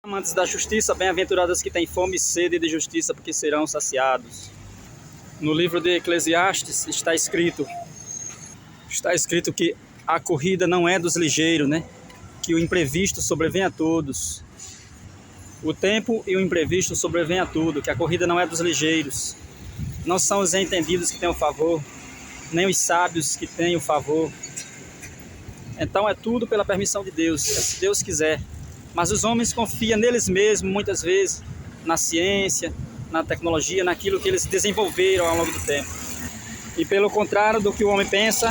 Amantes da justiça, bem-aventurados que têm fome e sede de justiça, porque serão saciados. No livro de Eclesiastes está escrito que a corrida não é dos ligeiros, né? Que o imprevisto sobrevém a todos. O tempo e o imprevisto sobrevém a tudo, que a corrida não é dos ligeiros. Não são os entendidos que têm o favor, nem os sábios que têm o favor. Então é tudo pela permissão de Deus, é se Deus quiser. Mas os homens confiam neles mesmos, muitas vezes, na ciência, na tecnologia, naquilo que eles desenvolveram ao longo do tempo. E pelo contrário do que o homem pensa,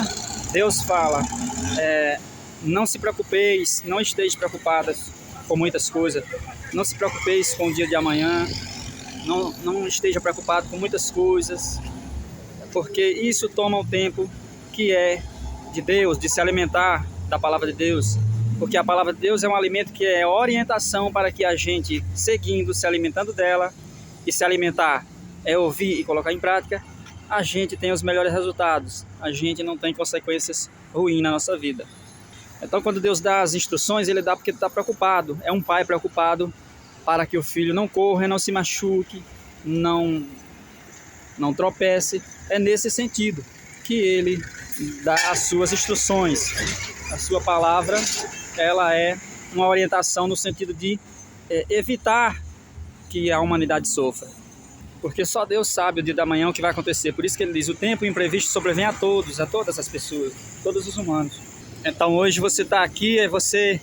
Deus fala, não se preocupeis, não esteja preocupadas com muitas coisas. Não se preocupeis com o dia de amanhã, não esteja preocupado com muitas coisas, porque isso toma o tempo que é de Deus, de se alimentar da palavra de Deus. Porque a palavra de Deus é um alimento que é orientação para que a gente, seguindo, se alimentando dela, e se alimentar é ouvir e colocar em prática, a gente tem os melhores resultados, a gente não tem consequências ruins na nossa vida. Então, quando Deus dá as instruções, Ele dá porque Ele está preocupado. É um pai preocupado para que o filho não corra, não se machuque, não tropece. É nesse sentido que Ele dá as suas instruções. A sua palavra, ela é uma orientação no sentido de evitar que a humanidade sofra. Porque só Deus sabe o dia da manhã o que vai acontecer. Por isso que Ele diz, o tempo imprevisto sobrevém a todos, a todas as pessoas, todos os humanos. Então hoje você está aqui, você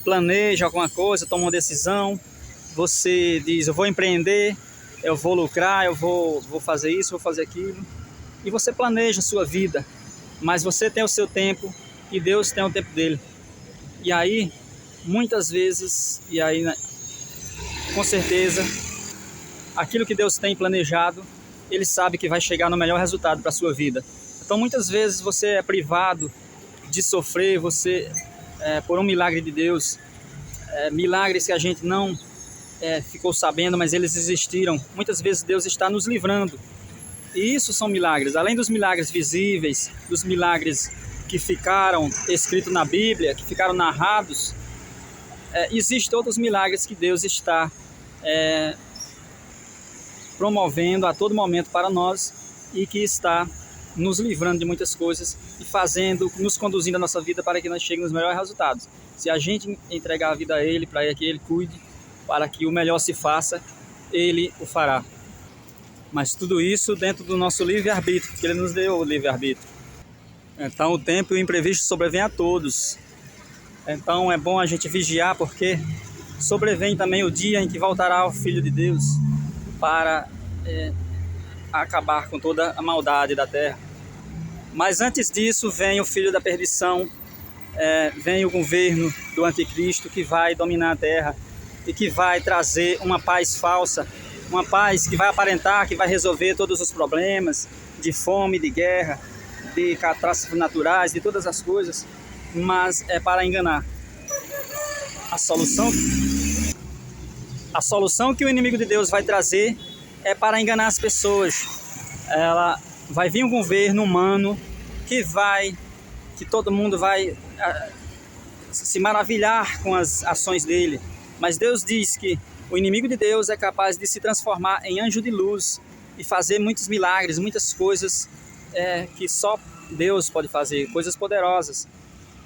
planeja alguma coisa, toma uma decisão, você diz, eu vou empreender, eu vou lucrar, eu vou fazer isso, vou fazer aquilo. E você planeja a sua vida, mas você tem o seu tempo e Deus tem o tempo dele. E aí, muitas vezes, com certeza, aquilo que Deus tem planejado, Ele sabe que vai chegar no melhor resultado para a sua vida. Então muitas vezes você é privado de sofrer, por um milagre de Deus, milagres que a gente não ficou sabendo, mas eles existiram. Muitas vezes Deus está nos livrando. E isso são milagres, além dos milagres visíveis, dos milagres que ficaram escritos na Bíblia, que ficaram narrados, existem outros milagres que Deus está promovendo a todo momento para nós e que está nos livrando de muitas coisas e nos conduzindo a nossa vida para que nós cheguemos nos melhores resultados. Se a gente entregar a vida a Ele, para que Ele cuide, para que o melhor se faça, Ele o fará. Mas tudo isso dentro do nosso livre-arbítrio, que Ele nos deu o livre-arbítrio. Então o tempo e o imprevisto sobrevém a todos. Então é bom a gente vigiar, porque sobrevém também o dia em que voltará o Filho de Deus para acabar com toda a maldade da terra. Mas antes disso vem o filho da perdição, vem o governo do anticristo que vai dominar a terra e que vai trazer uma paz falsa, uma paz que vai aparentar que vai resolver todos os problemas de fome, de guerra, de catástrofes naturais, de todas as coisas, mas é para enganar. A solução que o inimigo de Deus vai trazer é para enganar as pessoas. Vai vir um governo humano que todo mundo vai se maravilhar com as ações dele. Mas Deus diz que o inimigo de Deus é capaz de se transformar em anjo de luz e fazer muitos milagres, muitas coisas que só Deus pode fazer, coisas poderosas.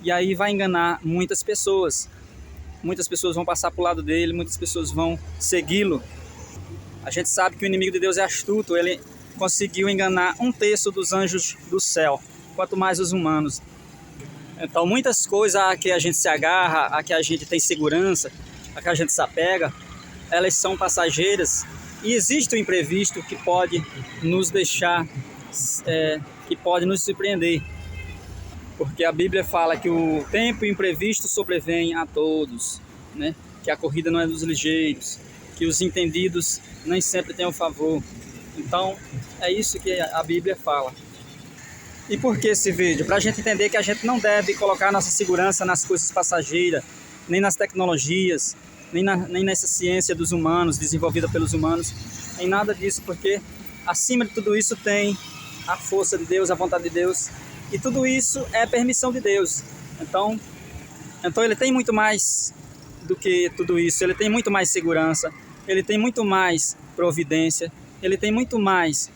E aí vai enganar muitas pessoas. Muitas pessoas vão passar para o lado dele, muitas pessoas vão segui-lo. A gente sabe que o inimigo de Deus é astuto, ele conseguiu enganar 1/3 dos anjos do céu, quanto mais os humanos. Então muitas coisas a que a gente se agarra, a que a gente tem segurança, a que a gente se apega, elas são passageiras e existe o imprevisto que pode nos deixar, que pode nos surpreender. Porque a Bíblia fala que o tempo imprevisto sobrevém a todos, né? Que a corrida não é dos ligeiros, que os entendidos nem sempre têm o favor. Então, é isso que a Bíblia fala. E por que esse vídeo? Para a gente entender que a gente não deve colocar nossa segurança nas coisas passageiras, nem nas tecnologias, nem nessa ciência dos humanos, desenvolvida pelos humanos, nem nada disso, porque acima de tudo isso tem a força de Deus, a vontade de Deus, e tudo isso é permissão de Deus. Então ele tem muito mais do que tudo isso. Ele tem muito mais segurança, ele tem muito mais providência, ele tem muito mais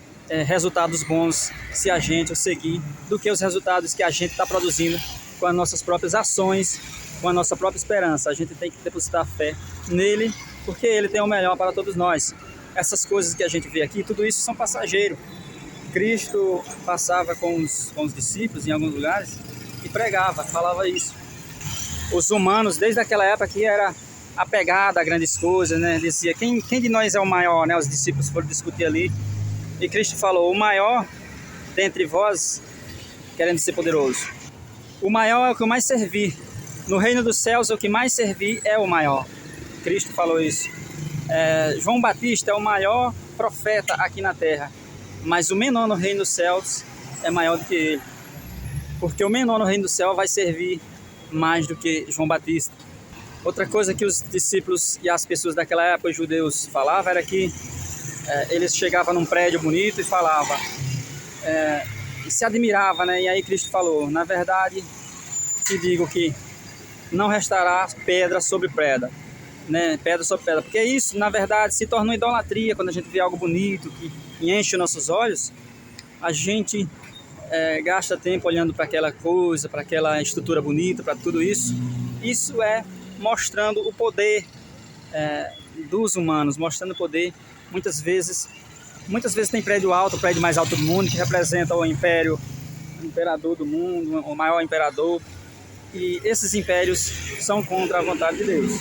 resultados bons se a gente o seguir do que os resultados que a gente está produzindo com as nossas próprias ações, com a nossa própria esperança. A gente tem que depositar fé nele, porque ele tem o melhor para todos nós. Essas coisas que a gente vê aqui, tudo isso são passageiros. Cristo passava com os discípulos em alguns lugares e pregava, falava isso. Os humanos, desde aquela época que era apegado a grandes coisas, né? Dizia, quem de nós é o maior, né? Os discípulos foram discutir ali. E Cristo falou, o maior dentre vós, querendo ser poderoso. O maior é o que mais servir. No reino dos céus, o que mais servir é o maior. Cristo falou isso. João Batista é o maior profeta aqui na terra. Mas o menor no reino dos céus é maior do que ele. Porque o menor no reino do céu vai servir mais do que João Batista. Outra coisa que os discípulos e as pessoas daquela época, os judeus, falavam era que eles chegavam num prédio bonito e falavam, e se admirava, né? E aí Cristo falou, na verdade, te digo que não restará pedra sobre pedra, né? Pedra sobre pedra, porque isso, na verdade, se torna uma idolatria. Quando a gente vê algo bonito que enche os nossos olhos, a gente gasta tempo olhando para aquela coisa, para aquela estrutura bonita, para tudo isso. Isso é mostrando o poder dos humanos, mostrando o poder. Muitas vezes tem prédio alto, o prédio mais alto do mundo, que representa o império, o imperador do mundo, o maior imperador. E esses impérios são contra a vontade de Deus.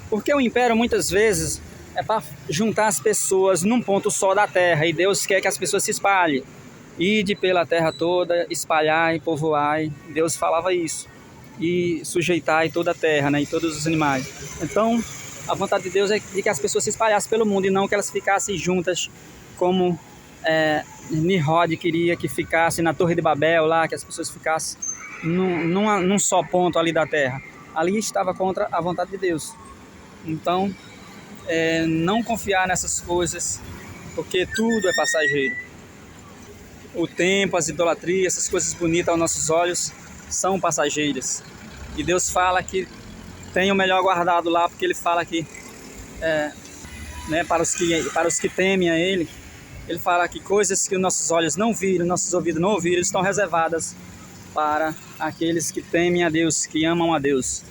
Porque o império, muitas vezes, é para juntar as pessoas num ponto só da terra. E Deus quer que as pessoas se espalhem. Ide pela terra toda, espalhai, povoai. Deus falava isso. E sujeitai toda a terra, né, e todos os animais. Então, a vontade de Deus é de que as pessoas se espalhassem pelo mundo e não que elas ficassem juntas como Nimrod queria que ficasse na Torre de Babel lá, que as pessoas ficassem num só ponto ali da terra. Ali estava contra a vontade de Deus. Então, não confiar nessas coisas, porque tudo é passageiro. O tempo, as idolatrias, essas coisas bonitas aos nossos olhos são passageiras. E Deus fala que tem o melhor guardado lá, porque Ele fala que para os que temem a Ele, Ele fala que coisas que os nossos olhos não viram, nossos ouvidos não ouviram, estão reservadas para aqueles que temem a Deus, que amam a Deus.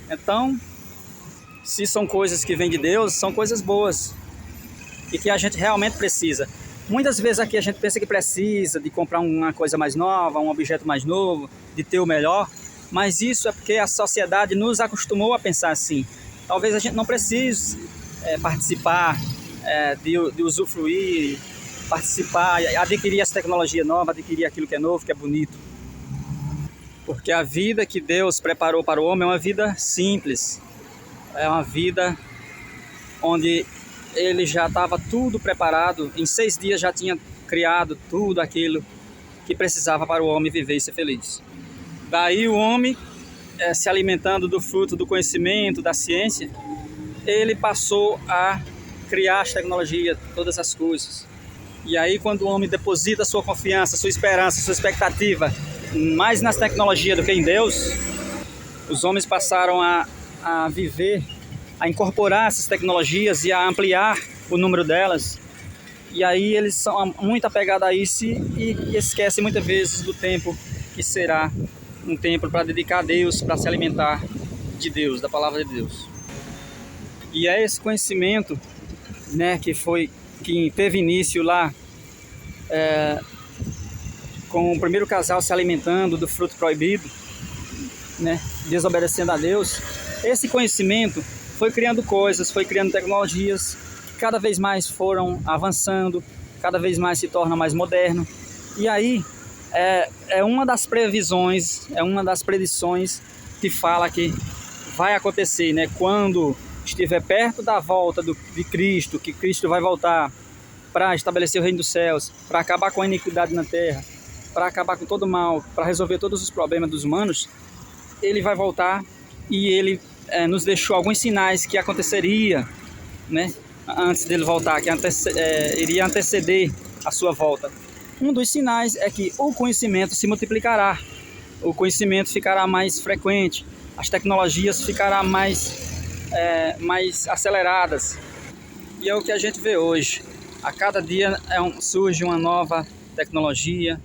Então, se são coisas que vêm de Deus, são coisas boas e que a gente realmente precisa. Muitas vezes aqui a gente pensa que precisa de comprar uma coisa mais nova, um objeto mais novo, de ter o melhor, mas isso é porque a sociedade nos acostumou a pensar assim. Talvez a gente não precise participar, de usufruir, participar, adquirir essa tecnologia nova, adquirir aquilo que é novo, que é bonito. Porque a vida que Deus preparou para o homem é uma vida simples, é uma vida onde Ele já estava tudo preparado, em 6 dias já tinha criado tudo aquilo que precisava para o homem viver e ser feliz. Daí o homem, se alimentando do fruto do conhecimento, da ciência, ele passou a criar as tecnologias, todas as coisas. E aí quando o homem deposita sua confiança, sua esperança, sua expectativa mais nas tecnologias do que em Deus, os homens passaram a viver, a incorporar essas tecnologias e a ampliar o número delas. E aí eles são muito apegados a isso e esquecem muitas vezes do tempo que será um tempo para dedicar a Deus, para se alimentar de Deus, da palavra de Deus. E é esse conhecimento, né, que teve início lá com o primeiro casal se alimentando do fruto proibido, né, desobedecendo a Deus. Esse conhecimento foi criando coisas, foi criando tecnologias que cada vez mais foram avançando, cada vez mais se torna mais moderno. E aí é uma das previsões, é uma das predições que fala que vai acontecer, né? Quando estiver perto da volta de Cristo, que Cristo vai voltar para estabelecer o reino dos céus, para acabar com a iniquidade na terra, para acabar com todo o mal, para resolver todos os problemas dos humanos, Ele vai voltar e Ele nos deixou alguns sinais que aconteceria, né, antes dele voltar, que iria anteceder a sua volta. Um dos sinais é que o conhecimento se multiplicará, o conhecimento ficará mais frequente, as tecnologias ficarão mais mais aceleradas. E é o que a gente vê hoje. A cada dia surge uma nova tecnologia,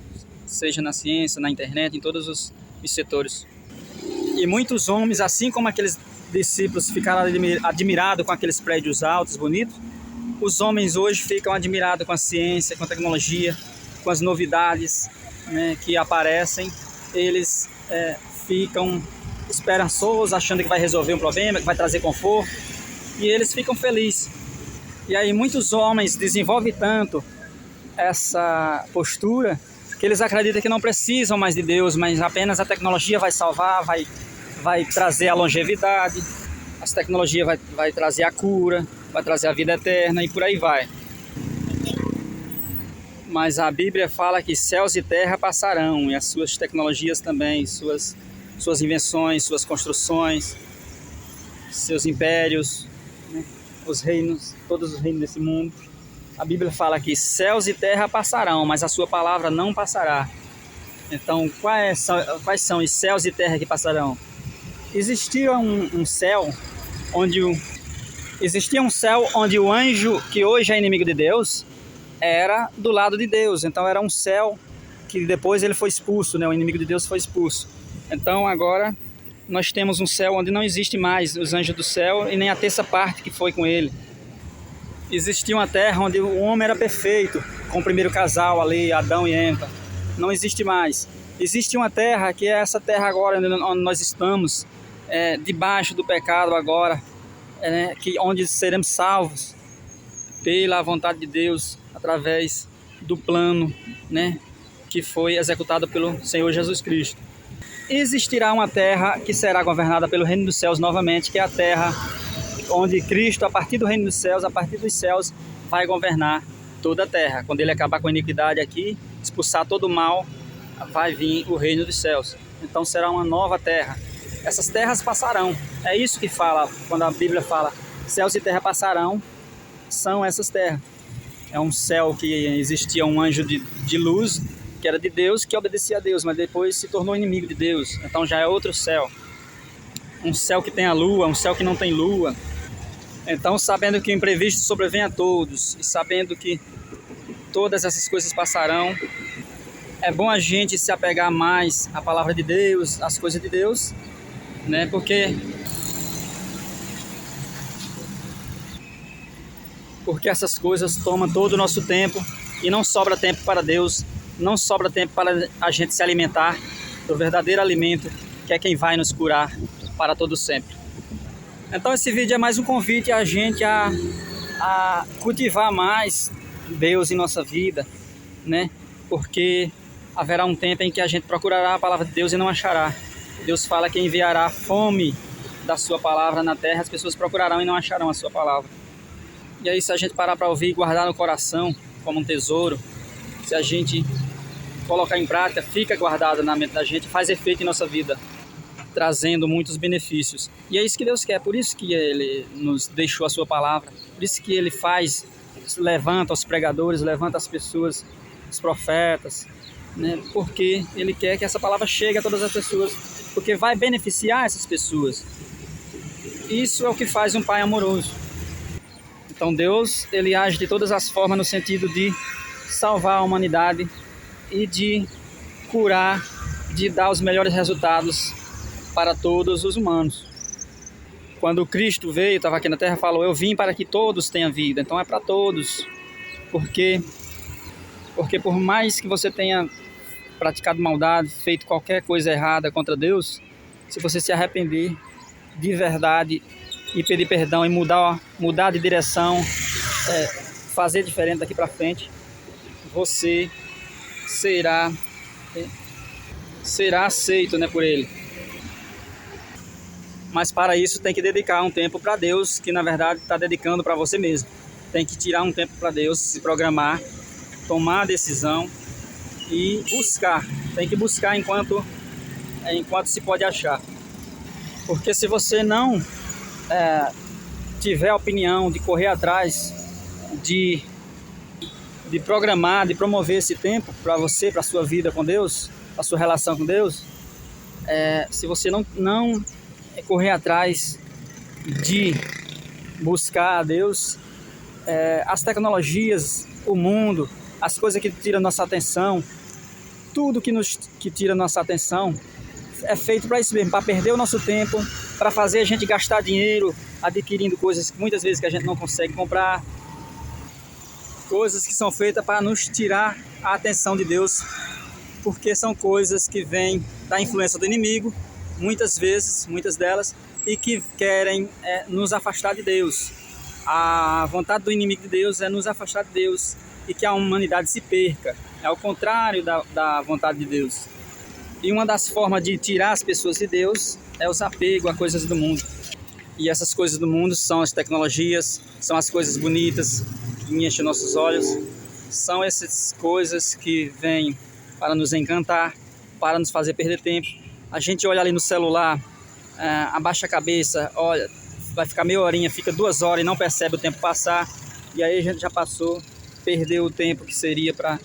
seja na ciência, na internet, em todos os setores. E muitos homens, assim como aqueles discípulos ficaram admirados com aqueles prédios altos, bonitos, os homens hoje ficam admirados com a ciência, com a tecnologia, com as novidades, né, que aparecem. Eles ficam esperançosos, achando que vai resolver um problema, que vai trazer conforto, e eles ficam felizes. E aí muitos homens desenvolvem tanto essa postura que eles acreditam que não precisam mais de Deus, mas apenas a tecnologia vai salvar, vai trazer a longevidade, a tecnologia vai trazer a cura, vai trazer a vida eterna e por aí vai. Mas a Bíblia fala que céus e terra passarão, e as suas tecnologias também, suas invenções, suas construções, seus impérios, né? Os reinos, todos os reinos desse mundo. A Bíblia fala que céus e terra passarão, mas a sua palavra não passará. Então, quais são os céus e terra que passarão? Existia um céu onde o anjo, que hoje é inimigo de Deus, era do lado de Deus. Então era um céu que depois ele foi expulso, né? O inimigo de Deus foi expulso. Então agora nós temos um céu onde não existe mais os anjos do céu e nem a terça parte que foi com ele. Existia uma terra onde o homem era perfeito, com o primeiro casal ali, Adão e Eva. Não existe mais. Existe uma terra que é essa terra agora onde nós estamos, debaixo do pecado agora, onde seremos salvos pela vontade de Deus, através do plano, né, que foi executado pelo Senhor Jesus Cristo. Existirá uma terra que será governada pelo reino dos céus novamente, que é a terra onde Cristo, a partir do reino dos céus, a partir dos céus, vai governar toda a terra. Quando ele acabar com a iniquidade aqui, expulsar todo o mal, vai vir o reino dos céus. Então será uma nova terra. Essas terras passarão. É isso que fala, quando a Bíblia fala céus e terra passarão, são essas terras. É um céu que existia um anjo de luz, que era de Deus, que obedecia a Deus, mas depois se tornou inimigo de Deus. Então já é outro céu. Um céu que tem a lua, um céu que não tem lua. Então, sabendo que o imprevisto sobrevém a todos, e sabendo que todas essas coisas passarão, é bom a gente se apegar mais à palavra de Deus, às coisas de Deus, né? Porque essas coisas tomam todo o nosso tempo e não sobra tempo para Deus, não sobra tempo para a gente se alimentar do verdadeiro alimento, que é quem vai nos curar para todo sempre. Então esse vídeo é mais um convite a gente a cultivar mais Deus em nossa vida, né? Porque haverá um tempo em que a gente procurará a palavra de Deus e não achará. Deus fala que enviará fome da sua palavra na terra, as pessoas procurarão e não acharão a sua palavra. E aí, se a gente parar para ouvir e guardar no coração como um tesouro, se a gente colocar em prática, fica guardado na mente da gente, faz efeito em nossa vida, trazendo muitos benefícios. E é isso que Deus quer, por isso que Ele nos deixou a sua palavra, por isso que Ele levanta os pregadores, levanta as pessoas, os profetas, né? Porque Ele quer que essa palavra chegue a todas as pessoas, porque vai beneficiar essas pessoas. Isso é o que faz um pai amoroso. Então Deus, Ele age de todas as formas no sentido de salvar a humanidade e de curar, de dar os melhores resultados para todos os humanos. Quando Cristo veio, estava aqui na terra, falou: eu vim para que todos tenham vida. Então é para todos, porque por mais que você tenha praticado maldade, feito qualquer coisa errada contra Deus, se você se arrepender de verdade e pedir perdão e mudar de direção, fazer diferente daqui para frente, você será aceito, né, por Ele. Mas para isso tem que dedicar um tempo para Deus, que na verdade está dedicando para você mesmo. Tem que tirar um tempo para Deus, se programar, tomar a decisão e buscar. Tem que buscar enquanto se pode achar. Porque se você não tiver a opinião de correr atrás, de programar, de promover esse tempo para você, para a sua vida com Deus, a sua relação com Deus, se você não correr atrás de buscar a Deus, as tecnologias, o mundo, as coisas que tiram nossa atenção, tudo que tira nossa atenção é feito para isso mesmo, para perder o nosso tempo, para fazer a gente gastar dinheiro adquirindo coisas que muitas vezes que a gente não consegue comprar, coisas que são feitas para nos tirar a atenção de Deus, porque são coisas que vêm da influência do inimigo, muitas vezes, muitas delas, e que querem nos afastar de Deus. A vontade do inimigo de Deus é nos afastar de Deus e que a humanidade se perca. É ao contrário da vontade de Deus. E uma das formas de tirar as pessoas de Deus é os apegos a coisas do mundo. E essas coisas do mundo são as tecnologias, são as coisas bonitas que enchem nossos olhos, são essas coisas que vêm para nos encantar, para nos fazer perder tempo. A gente olha ali no celular, abaixa a cabeça, olha, vai ficar meia horinha, fica 2 horas e não percebe o tempo passar, e aí a gente já passou, perdeu o tempo que seria para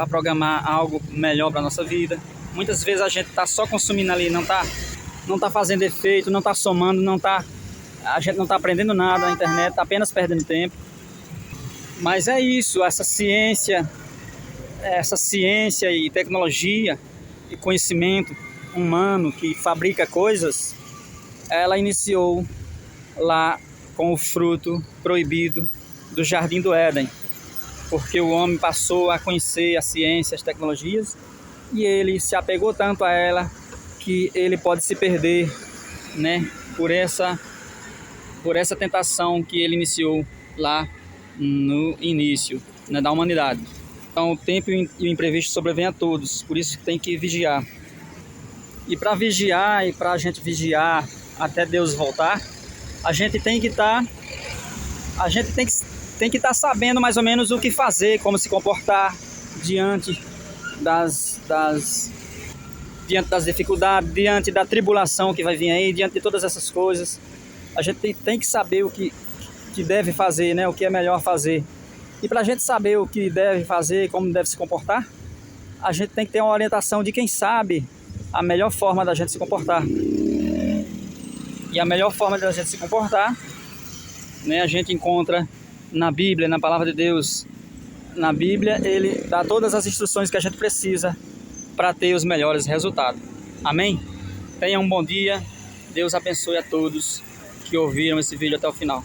programar algo melhor para a nossa vida. Muitas vezes a gente está só consumindo ali, não tá fazendo efeito, não está somando, a gente não está aprendendo nada na internet, está apenas perdendo tempo. Mas é isso, essa ciência e tecnologia e conhecimento humano que fabrica coisas, ela iniciou lá com o fruto proibido do Jardim do Éden, porque o homem passou a conhecer a ciência, as tecnologias, e ele se apegou tanto a ela que ele pode se perder, né, por essa tentação que ele iniciou lá no início, né, da humanidade. Então o tempo e o imprevisto sobrevêm a todos, por isso tem que vigiar. E para vigiar e para a gente vigiar até Deus voltar, a gente tem que estar sabendo mais ou menos o que fazer, como se comportar diante das dificuldades, diante da tribulação que vai vir aí, diante de todas essas coisas. A gente tem que saber o que deve fazer, né? O que é melhor fazer. E para a gente saber o que deve fazer, como deve se comportar, a gente tem que ter uma orientação de quem sabe a melhor forma da gente se comportar. E a melhor forma da gente se comportar, né, a gente encontra na Bíblia, na Palavra de Deus. Na Bíblia, ele dá todas as instruções que a gente precisa para ter os melhores resultados. Amém? Tenha um bom dia. Deus abençoe a todos que ouviram esse vídeo até o final.